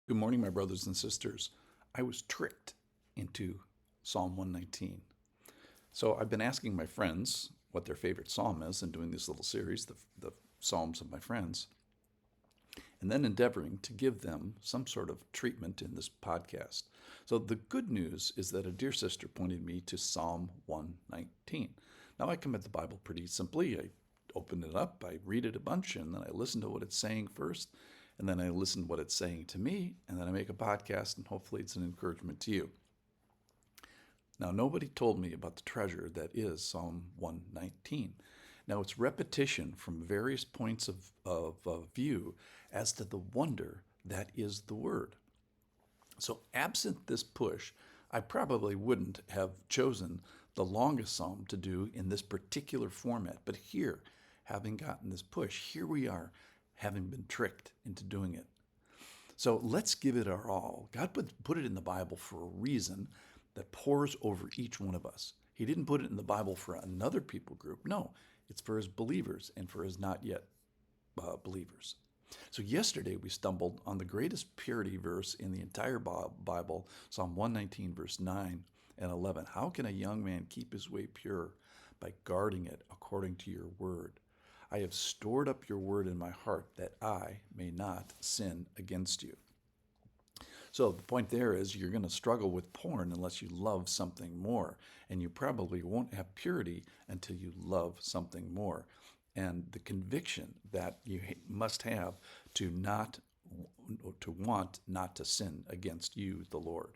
Good morning, my brothers and sisters. I was tricked into Psalm 119. So I've been asking my friends what their favorite psalm is and doing this little series, the Psalms of my friends, and then endeavoring to give them some sort of treatment in this podcast. So the good news is that a dear sister pointed me to Psalm 119. Now I come at the Bible pretty simply. I open it up, I read it a bunch, and then I listen to what it's saying first, and then I listen to what it's saying to me, and then I make a podcast, and hopefully it's an encouragement to you. Now, nobody told me about the treasure that is Psalm 119. Now, it's repetition from various points of view as to the wonder that is the Word. So, absent this push, I probably wouldn't have chosen the longest psalm to do in this particular format. But here, having gotten this push, here we are, having been tricked into doing it. So let's give it our all. God put it in the Bible for a reason that pours over each one of us. He didn't put it in the Bible for another people group. No, it's for his believers and for his not yet believers. So yesterday we stumbled on the greatest purity verse in the entire Bible, Psalm 119, verse 9 and 11. How can a young man keep his way pure? By guarding it according to your word. I have stored up your word in my heart that I may not sin against you. So the point there is you're going to struggle with porn unless you love something more. And you probably won't have purity until you love something more. And the conviction that you must have to want not to sin against you, the Lord.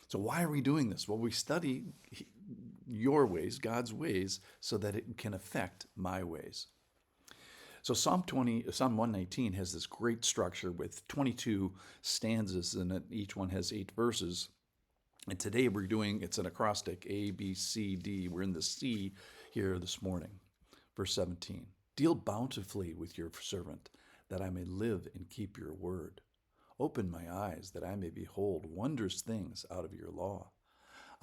So why are we doing this? Well, we study your ways, God's ways, so that it can affect my ways. So Psalm 119 has this great structure with 22 stanzas in it. Each one has 8 verses. And today it's an acrostic, A, B, C, D. We're in the C here this morning. Verse 17, deal bountifully with your servant, that I may live and keep your word. Open my eyes, that I may behold wondrous things out of your law.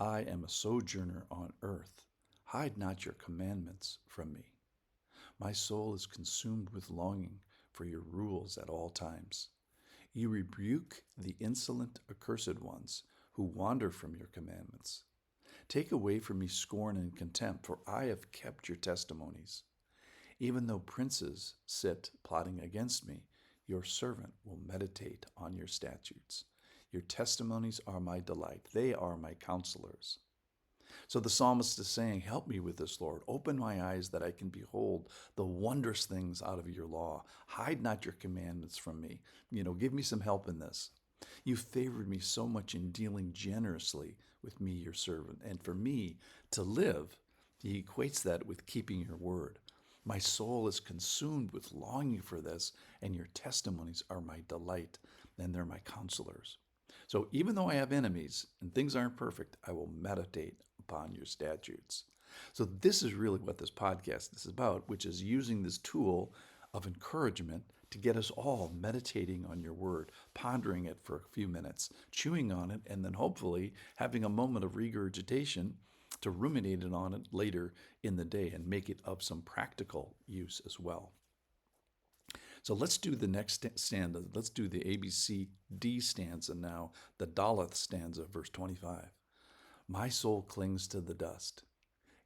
I am a sojourner on earth. Hide not your commandments from me. My soul is consumed with longing for your rules at all times. You rebuke the insolent, accursed ones who wander from your commandments. Take away from me scorn and contempt, for I have kept your testimonies. Even though princes sit plotting against me, your servant will meditate on your statutes. Your testimonies are my delight. They are my counselors. So the psalmist is saying, help me with this, Lord. Open my eyes that I can behold the wondrous things out of your law. Hide not your commandments from me. Give me some help in this. You favored me so much in dealing generously with me, your servant. And for me to live, he equates that with keeping your word. My soul is consumed with longing for this, and your testimonies are my delight, and they're my counselors. So even though I have enemies and things aren't perfect, I will meditate upon your statutes. So this is really what this podcast is about, which is using this tool of encouragement to get us all meditating on your word, pondering it for a few minutes, chewing on it, and then hopefully having a moment of regurgitation to ruminate on it later in the day and make it of some practical use as well. So let's do the next stanza. Let's do the ABCD stanza now, the Daleth stanza, verse 25. My soul clings to the dust.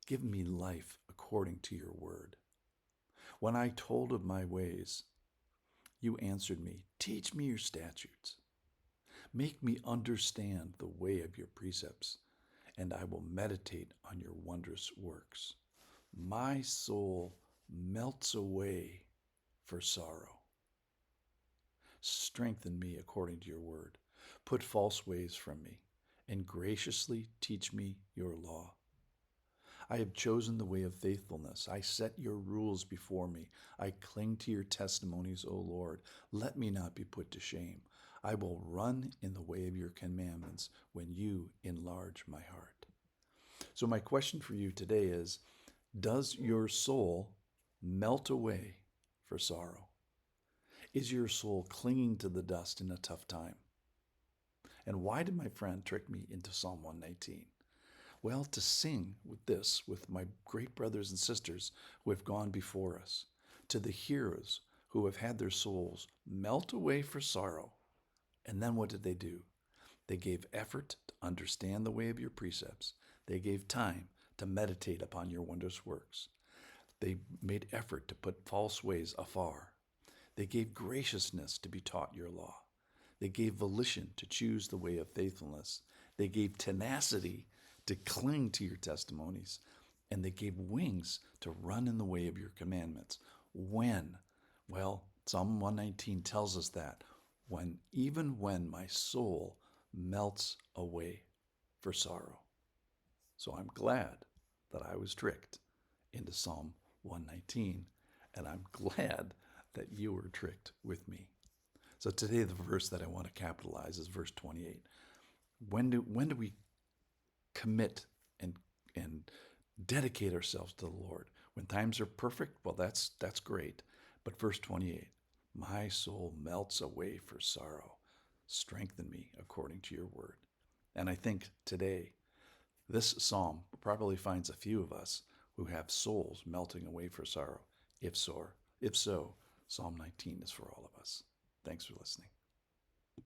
Give me life according to your word. When I told of my ways, you answered me, teach me your statutes. Make me understand the way of your precepts, and I will meditate on your wondrous works. My soul melts away for sorrow. Strengthen me according to your word. Put false ways from me, and graciously teach me your law. I have chosen the way of faithfulness. I set your rules before me. I cling to your testimonies, O Lord. Let me not be put to shame. I will run in the way of your commandments when you enlarge my heart. So my question for you today is, does your soul melt away for sorrow? Is your soul clinging to the dust in a tough time? And why did my friend trick me into Psalm 119? Well, to sing with my great brothers and sisters who have gone before us, to the heroes who have had their souls melt away for sorrow and And then what did they do? They gave effort to understand the way of your precepts. They gave time to meditate upon your wondrous works. They made effort to put false ways afar. They gave graciousness to be taught your law. They gave volition to choose the way of faithfulness. They gave tenacity to cling to your testimonies. And they gave wings to run in the way of your commandments. When? Well, Psalm 119 tells us that. Even when my soul melts away for sorrow. So I'm glad that I was tricked into Psalm 119, and I'm glad that you were tricked with me. So today the verse that I want to capitalize is verse 28. When do we commit and dedicate ourselves to the Lord? When times are perfect, well, that's great. But verse 28, my soul melts away for sorrow. Strengthen me according to your word. And I think today, this psalm probably finds a few of us who have souls melting away for sorrow. If so, Psalm 19 is for all of us. Thanks for listening.